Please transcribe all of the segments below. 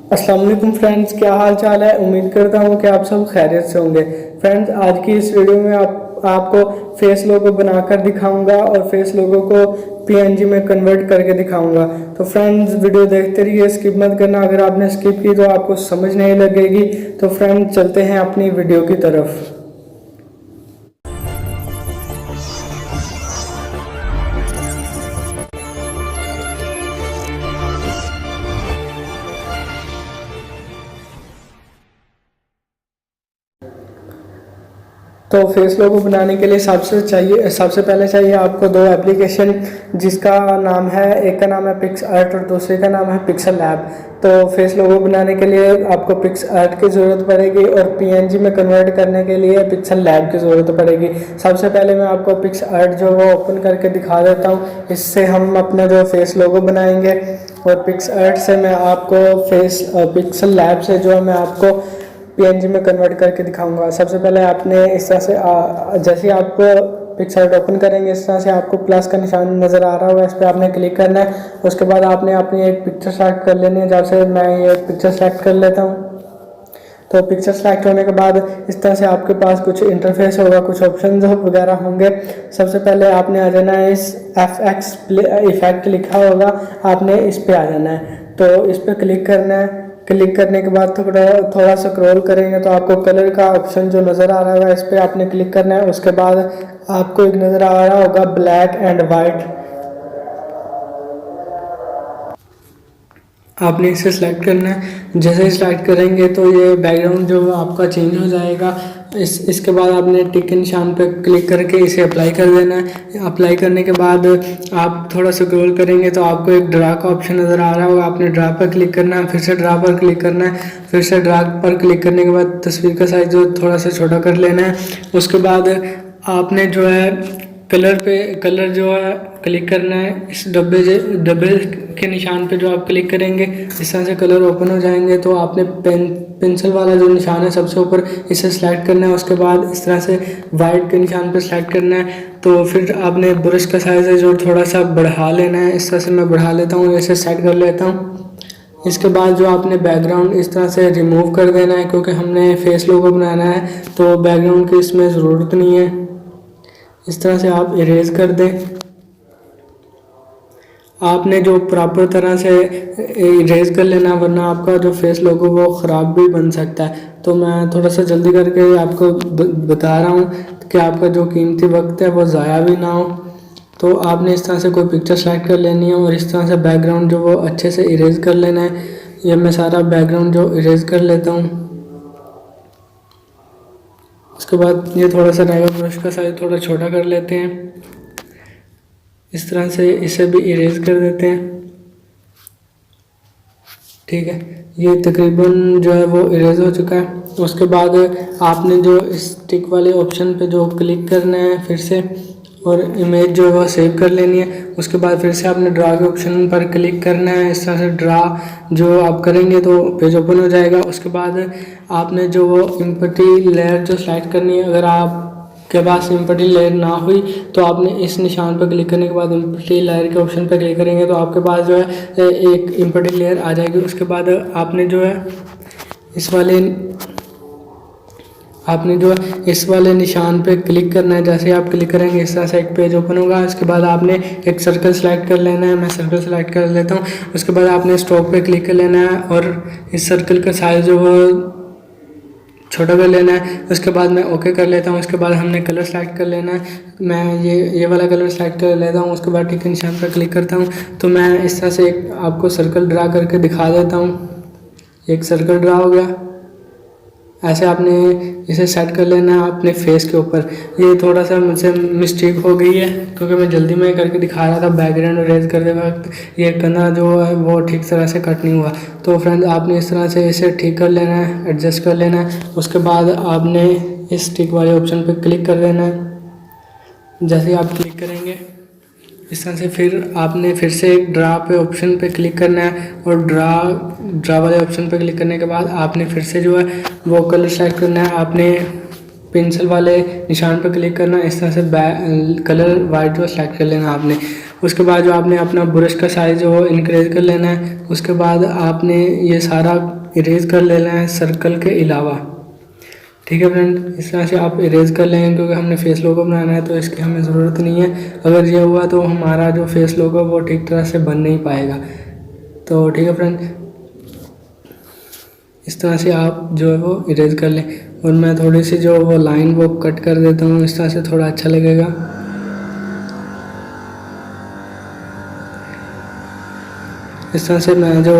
अस्सलाम वालेकुम फ्रेंड्स, क्या हाल चाल है। उम्मीद करता हूँ कि आप सब खैरियत से होंगे। फ्रेंड्स, आज की इस वीडियो में आपको फेस लोगो बनाकर दिखाऊंगा और फेस लोगो को पीएनजी में कन्वर्ट करके दिखाऊंगा। तो फ्रेंड्स, वीडियो देखते रहिए, स्किप मत करना। अगर आपने स्किप की तो आपको समझ नहीं लगेगी। तो फ्रेंड्स, चलते हैं अपनी वीडियो की तरफ। तो फेस लोगो बनाने के लिए सबसे पहले चाहिए आपको दो एप्लीकेशन, जिसका नाम है, एक का नाम है पिक्स आर्ट और दूसरे का नाम है पिक्सल लैब। तो फेस लोगो बनाने के लिए आपको पिक्स आर्ट की ज़रूरत पड़ेगी और पीएनजी में कन्वर्ट करने के लिए पिक्सल लैब की ज़रूरत पड़ेगी। सबसे पहले मैं आपको पिक्स आर्ट जो वो ओपन करके दिखा देता हूँ। इससे हम अपना जो फेस लोगो बनाएंगे और पिक्स आर्ट से मैं आपको पिक्सल लैब से जो है मैं आपको पीएनजी में कन्वर्ट करके दिखाऊंगा। सबसे पहले आपने इस तरह से जैसे आप पिक्सआर्ट ओपन करेंगे, इस तरह से आपको प्लस का निशान नज़र आ रहा होगा, इस पर आपने क्लिक करना है। उसके बाद आपने अपनी एक पिक्चर सेलेक्ट कर लेनी है। जैसे मैं ये पिक्चर सेलेक्ट कर लेता हूँ। तो पिक्चर सेलेक्ट होने के बाद इस तरह से आपके पास कुछ इंटरफेस होगा, कुछ ऑप्शन वगैरह होंगे। सबसे पहले आपने आ जाना है, इस FX इफेक्ट लिखा होगा, आपने इस पे आ जाना है। तो इस पे क्लिक करना है। क्लिक करने के बाद थोड़ा सा स्क्रॉल करेंगे तो आपको कलर का ऑप्शन जो नज़र आ रहा होगा, इस पे आपने क्लिक करना है। उसके बाद आपको एक नज़र आ रहा होगा ब्लैक एंड वाइट, आपने इसे सिलेक्ट करना है। जैसे ही सिलेक्ट करेंगे तो ये बैकग्राउंड जो आपका चेंज हो जाएगा। इसके बाद आपने टिक के निशान पर क्लिक करके इसे अप्लाई कर देना है। अप्लाई करने के बाद आप थोड़ा सा स्क्रॉल करेंगे तो आपको एक ड्रा का ऑप्शन नज़र आ रहा होगा, आपने ड्रा पर क्लिक करना है। फिर से ड्रा पर क्लिक करना है। फिर से ड्रा पर क्लिक करने के बाद तस्वीर का साइज जो थोड़ा सा छोटा कर लेना है। उसके बाद आपने जो है कलर जो है क्लिक करना है। इस डब्बे के निशान पे जो आप क्लिक करेंगे, इस तरह से कलर ओपन हो जाएंगे। तो आपने पेंसिल वाला जो निशान है सबसे ऊपर, इसे सिलेक्ट करना है। उसके बाद इस तरह से वाइट के निशान पे सिलेक्ट करना है। तो फिर आपने ब्रश का साइज है जो थोड़ा सा बढ़ा लेना है। इस तरह से मैं बढ़ा लेता हूँ, इसे सेट कर लेता हूँ। इसके बाद जो आपने बैकग्राउंड इस तरह से रिमूव कर देना है, क्योंकि हमने फेस लोगो बनाना है तो बैकग्राउंड की इसमें ज़रूरत नहीं है। इस तरह से आप इरेज कर दें। आपने जो प्रॉपर तरह से इरेज कर लेना, वरना आपका जो फेस लोगो वो ख़राब भी बन सकता है। तो मैं थोड़ा सा जल्दी करके आपको बता रहा हूँ कि आपका जो कीमती वक्त है वो ज़ाया भी ना हो। तो आपने इस तरह से कोई पिक्चर सेलेक्ट कर लेनी है और इस तरह से बैकग्राउंड जो वो अच्छे से इरेज कर लेना है। ये मैं सारा बैकग्राउंड जो इरेज कर लेता हूँ। उसके बाद ये थोड़ा सा रहेगा, ब्रश का साइज थोड़ा छोटा कर लेते हैं। इस तरह से इसे भी इरेज कर देते हैं। ठीक है, ये तकरीबन जो है वो इरेज हो चुका है। उसके बाद आपने जो इस टिक वाले ऑप्शन पे जो क्लिक करना है फिर से, और इमेज जो है वो सेव कर लेनी है। उसके बाद फिर से आपने ड्रा के ऑप्शन पर क्लिक करना है। इस तरह से ड्रा जो आप करेंगे तो पेज ओपन हो जाएगा। उसके बाद आपने जो वो इम्पटी लेयर जो सेलेक्ट करनी है, अगर आपके पास इम्पटी लेयर ना हुई तो आपने इस निशान पर क्लिक करने के बाद इम्पटी लेयर के ऑप्शन पर क्लिक करेंगे तो आपके पास जो है एक इम्पटी लेयर आ जाएगी। उसके बाद आपने जो है इस वाले निशान पे क्लिक करना है। जैसे आप क्लिक करेंगे इस तरह से एक पेज ओपन होगा। उसके बाद आपने एक सर्कल सेलेक्ट कर लेना है। मैं सर्कल सेलेक्ट कर लेता हूँ। उसके बाद आपने स्ट्रोक पे क्लिक कर लेना है और इस सर्कल का साइज जो वो छोटा कर लेना है। उसके बाद मैं ओके कर लेता हूँ। उसके बाद हमने कलर सेलेक्ट कर लेना है। मैं ये वाला कलर सेलेक्ट कर लेता हूँ। उसके बाद ठीक के निशान पर क्लिक करता हूँ। तो मैं इस तरह से एक आपको सर्कल ड्रा करके दिखा देता हूँ। एक सर्कल ड्रा हो गया। ऐसे आपने इसे सेट कर लेना है अपने फेस के ऊपर। ये थोड़ा सा मुझसे मिस्टेक हो गई है क्योंकि मैं जल्दी में करके दिखा रहा था। बैकग्राउंड इरेज करते वक्त ये कंधा जो है वो ठीक तरह से कट नहीं हुआ। तो फ्रेंड्स, आपने इस तरह से इसे ठीक कर लेना है, एडजस्ट कर लेना है। उसके बाद आपने इस टिक वाले ऑप्शन पर क्लिक कर देना है। जैसे ही आप क्लिक करेंगे इस तरह से फिर आपने फिर से एक ड्रा पे ऑप्शन पे क्लिक करना है और ड्रा वाले ऑप्शन पे क्लिक करने के बाद आपने फिर से जो है वो कलर सेलेक्ट करना है। आपने पेंसिल वाले निशान पर क्लिक करना है। इस तरह से कलर वाइट जो सेलेक्ट कर लेना आपने। उसके बाद जो आपने अपना ब्रश का साइज जो वो इंक्रीज कर लेना है। उसके बाद आपने ये सारा इरेज कर लेना है सर्कल के अलावा। ठीक है फ्रेंड, इस तरह से आप इरेज कर लेंगे क्योंकि हमने फेस लोगो बनाना है तो इसकी हमें ज़रूरत नहीं है। अगर ये हुआ तो हमारा जो फेस लोगो वो ठीक तरह से बन नहीं पाएगा। तो ठीक है फ्रेंड, इस तरह से आप जो है वो इरेज कर लें। और मैं थोड़ी सी जो वो लाइन वो कट कर देता हूँ, इस तरह से थोड़ा अच्छा लगेगा। इस तरह से मैं जो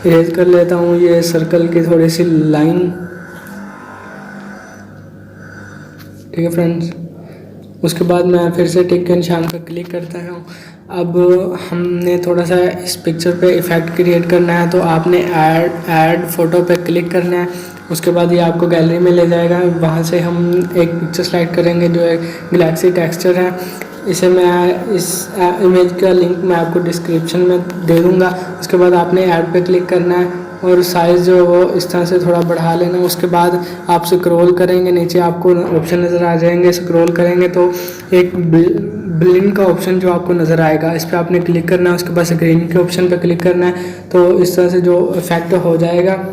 इरेज कर लेता हूँ ये सर्कल की थोड़ी सी लाइन। ठीक है फ्रेंड्स, उसके बाद मैं फिर से टिक के निशान पर क्लिक करता हूँ। अब हमने थोड़ा सा इस पिक्चर पे इफ़ेक्ट क्रिएट करना है तो आपने ऐड फोटो पे क्लिक करना है। उसके बाद ये आपको गैलरी में ले जाएगा। वहाँ से हम एक पिक्चर सेलेक्ट करेंगे जो एक गैलेक्सी टेक्सचर है। इसे मैं इस इमेज का लिंक मैं आपको डिस्क्रिप्शन में दे दूँगा। उसके बाद आपने ऐड पे क्लिक करना है और साइज़ जो है वो इस तरह से थोड़ा बढ़ा लेना। उसके बाद आप स्क्रॉल करेंगे, नीचे आपको ऑप्शन नज़र आ जाएंगे। स्क्रॉल करेंगे तो एक ब्लिंक का ऑप्शन जो आपको नज़र आएगा, इस पर आपने क्लिक करना है। उसके बाद स्क्रीन के ऑप्शन पर क्लिक करना है तो इस तरह से जो इफेक्ट हो जाएगा।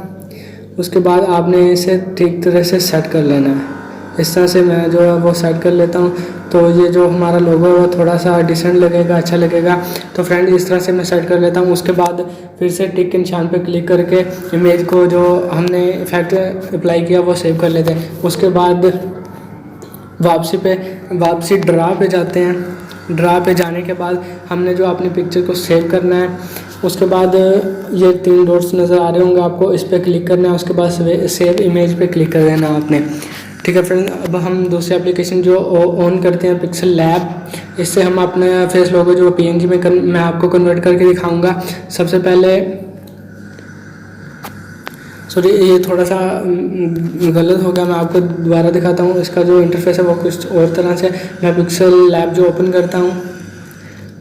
उसके बाद आपने इसे ठीक तरह से सेट कर लेना है। इस तरह से मैं जो है वो सेट कर लेता हूँ तो ये जो हमारा लोगो है वो थोड़ा सा डिसेंट लगेगा, अच्छा लगेगा। तो फ्रेंड इस तरह से मैं सेट कर लेता हूँ। उसके बाद फिर से टिक के निशान पे क्लिक करके इमेज को जो हमने इफेक्ट अप्लाई किया वो सेव कर लेते हैं। उसके बाद वापसी ड्रा पे जाते हैं। ड्रा पे जाने के बाद हमने जो अपनी पिक्चर को सेव करना है। उसके बाद ये 3 डॉट्स नज़र आ रहे होंगे आपको, इस पर क्लिक करना है। उसके बाद सेव इमेज पे क्लिक कर देना आपने। ठीक है फ्रेंड, अब हम दूसरी एप्लीकेशन जो ऑन करते हैं पिक्सल लैब। इससे हम अपना फेस लोगो जो PNG में मैं आपको कन्वर्ट करके दिखाऊंगा। सबसे पहले सॉरी, ये थोड़ा सा गलत हो गया, मैं आपको दोबारा दिखाता हूँ। इसका जो इंटरफेस है वो कुछ और तरह से। मैं पिक्सल लैब जो ओपन करता हूँ,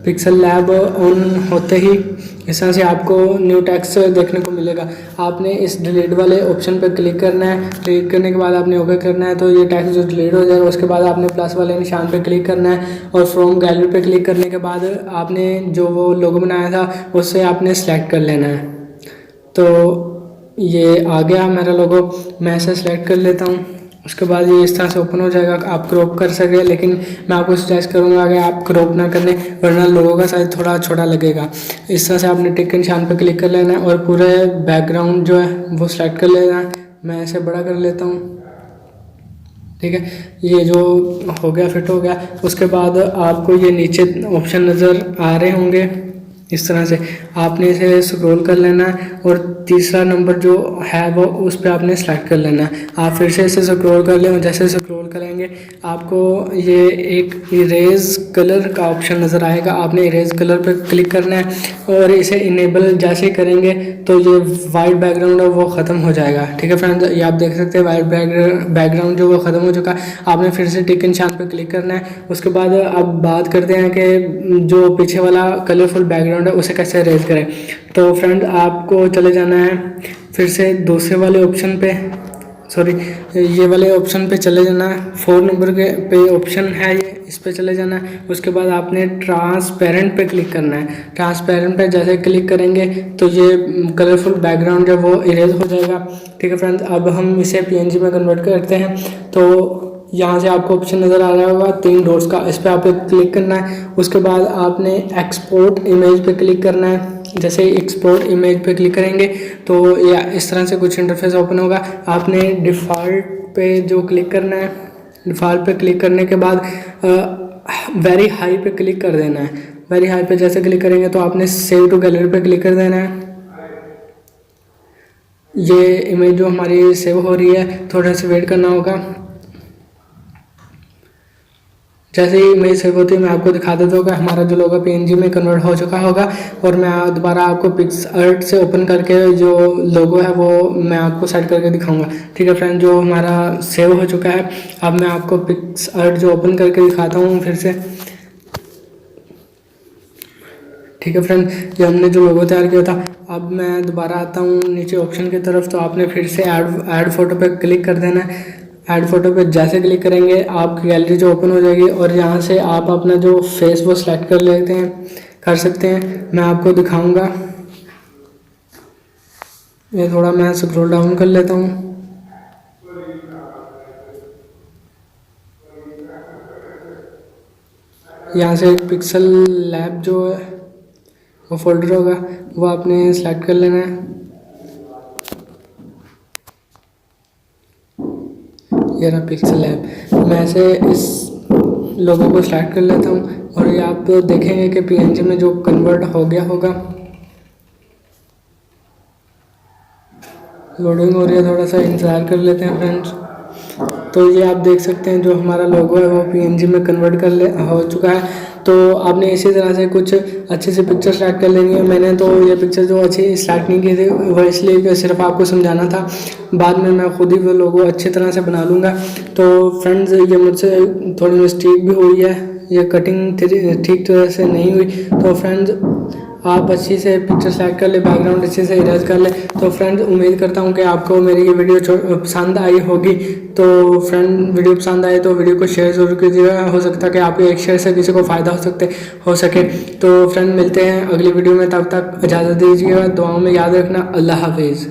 पिक्सल लैब ऑन होते ही इस तरह से आपको न्यू टेक्स्ट देखने को मिलेगा। आपने इस डिलीट वाले ऑप्शन पर क्लिक करना है। डिलीट करने के बाद आपने ओके करना है तो ये टेक्स्ट जो डिलीट हो जाएगा। उसके बाद आपने प्लस वाले निशान पर क्लिक करना है और फ्रॉम गैलरी पे क्लिक करने के बाद आपने जो वो लोगो बनाया था उससे आपने सेलेक्ट कर लेना है। तो ये आ गया मेरा लोगो, मैं इसे सेलेक्ट कर लेता हूँ। उसके बाद ये इस तरह से ओपन हो जाएगा। आप क्रॉप कर सकें, लेकिन मैं आपको सजेस्ट करूँगा कि आप क्रॉप ना करने, वरना लोगो का साइज थोड़ा छोटा लगेगा। इस तरह से आपने टिक के निशान पर क्लिक कर लेना है और पूरे बैकग्राउंड जो है वो सेलेक्ट कर लेना है। मैं इसे बड़ा कर लेता हूँ। ठीक है, ये जो हो गया फिट हो गया। उसके बाद आपको ये नीचे ऑप्शन नज़र आ रहे होंगे, इस तरह से आपने इसे स्क्रॉल कर लेना है और तीसरा नंबर जो है वो उस पर आपने सेलेक्ट कर लेना है। आप फिर से इसे स्क्रॉल कर लें और जैसे स्क्रॉल करेंगे आपको ये एक इरेज कलर का ऑप्शन नज़र आएगा। आपने इरेज कलर पर क्लिक करना है और इसे इनेबल जैसे करेंगे तो ये वाइट बैकग्राउंड है वो ख़त्म हो जाएगा। ठीक है फ्रेंड्स, ये आप देख सकते हैं वाइट बैकग्राउंड जो वो ख़त्म हो चुका है। आपने फिर से टिक के निशान पर क्लिक करना है। उसके बाद अब बात करते हैं कि जो पीछे वाला कलरफुल बैकग्राउंड है उसे कैसे अरेंज करें। तो फ्रेंड आपको चले जाना है फिर से दूसरे वाले ऑप्शन पे, सॉरी ये वाले ऑप्शन पे चले जाना है। 4 नंबर के पे ऑप्शन है ये, इस पे चले जाना है। उसके बाद आपने ट्रांसपेरेंट पे क्लिक करना है। ट्रांसपेरेंट पे जैसे क्लिक करेंगे तो ये कलरफुल बैकग्राउंड जो वो इरेज हो जाएगा। ठीक है फ्रेंड्स, अब हम इसे PNG में कन्वर्ट करते हैं। तो यहाँ से आपको ऑप्शन नज़र आ रहा होगा 3 डॉट्स का, इस पर आपको क्लिक करना है। उसके बाद आपने एक्सपोर्ट इमेज पे क्लिक करना है। जैसे एक्सपोर्ट इमेज पे क्लिक करेंगे तो या इस तरह से कुछ इंटरफेस ओपन होगा। आपने डिफ़ॉल्ट पे जो क्लिक करना है, डिफ़ॉल्ट पे क्लिक करने के बाद वेरी हाई पे क्लिक कर देना है। वेरी हाई पे जैसे क्लिक करेंगे तो आपने सेव टू गैलरी पे क्लिक कर देना है। ये इमेज जो हमारी सेव हो रही है, थोड़ा सा वेट करना होगा। जैसे ही इमेज सेव होती है मैं आपको दिखा देता हूँ कि हमारा जो लोगो PNG में कन्वर्ट हो चुका होगा। और मैं दोबारा आपको पिक्सआर्ट से ओपन करके जो लोगो है वो मैं आपको सेट करके दिखाऊंगा। ठीक है फ्रेंड, जो हमारा सेव हो चुका है अब मैं आपको पिक्सआर्ट जो ओपन करके दिखाता हूँ फिर से। ठीक है फ्रेंड, ये हमने जो लोगो तैयार किया था। अब मैं दोबारा आता हूँ नीचे ऑप्शन की तरफ, तो आपने फिर से ऐड फोटो पे क्लिक कर देना है। ऐड फोटो पे जैसे क्लिक करेंगे आपकी गैलरी जो ओपन हो जाएगी और यहाँ से आप अपना जो फेस वो सिलेक्ट कर सकते हैं। मैं आपको दिखाऊंगा, ये थोड़ा मैं स्क्रॉल डाउन कर लेता हूँ। यहाँ से पिक्सल लैब जो है वो फोल्डर होगा वो आपने सेलेक्ट कर लेना है। ये रहा पिक्सल लैब। मैं ऐसे इस लोगों को सेलेक्ट कर लेता हूँ और ये आप देखेंगे कि पीएनजी में जो कन्वर्ट हो गया होगा। लोडिंग हो रही है, थोड़ा सा इंतज़ार कर लेते हैं फ्रेंड्स। तो ये आप देख सकते हैं जो हमारा लोगो है वो पीएनजी में कन्वर्ट हो चुका है। तो आपने इसी तरह से कुछ अच्छे से पिक्चर सेलेक्ट कर लेनी है। मैंने तो ये पिक्चर जो अच्छी सेलेक्ट नहीं की थी वो इसलिए कि सिर्फ आपको समझाना था, बाद में मैं खुद ही वो लोगो अच्छी तरह से बना लूँगा। तो फ्रेंड्स ये मुझसे थोड़ी मिस्टेक भी हुई है, ये कटिंग ठीक तरह से नहीं हुई। तो फ्रेंड्स आप अच्छी से पिक्चर सेलेक्ट कर ले, बैकग्राउंड अच्छे से इरेज कर ले। तो फ्रेंड्स उम्मीद करता हूँ कि आपको मेरी ये वीडियो पसंद आई होगी। तो फ्रेंड वीडियो पसंद आए तो वीडियो को शेयर ज़रूर कीजिएगा, हो सकता है कि आपके एक शेयर से किसी को फ़ायदा हो सके। तो फ्रेंड मिलते हैं अगली वीडियो में, तब तक इजाज़त दीजिएगा, दुआओं में याद रखना। अल्लाह हाफिज़।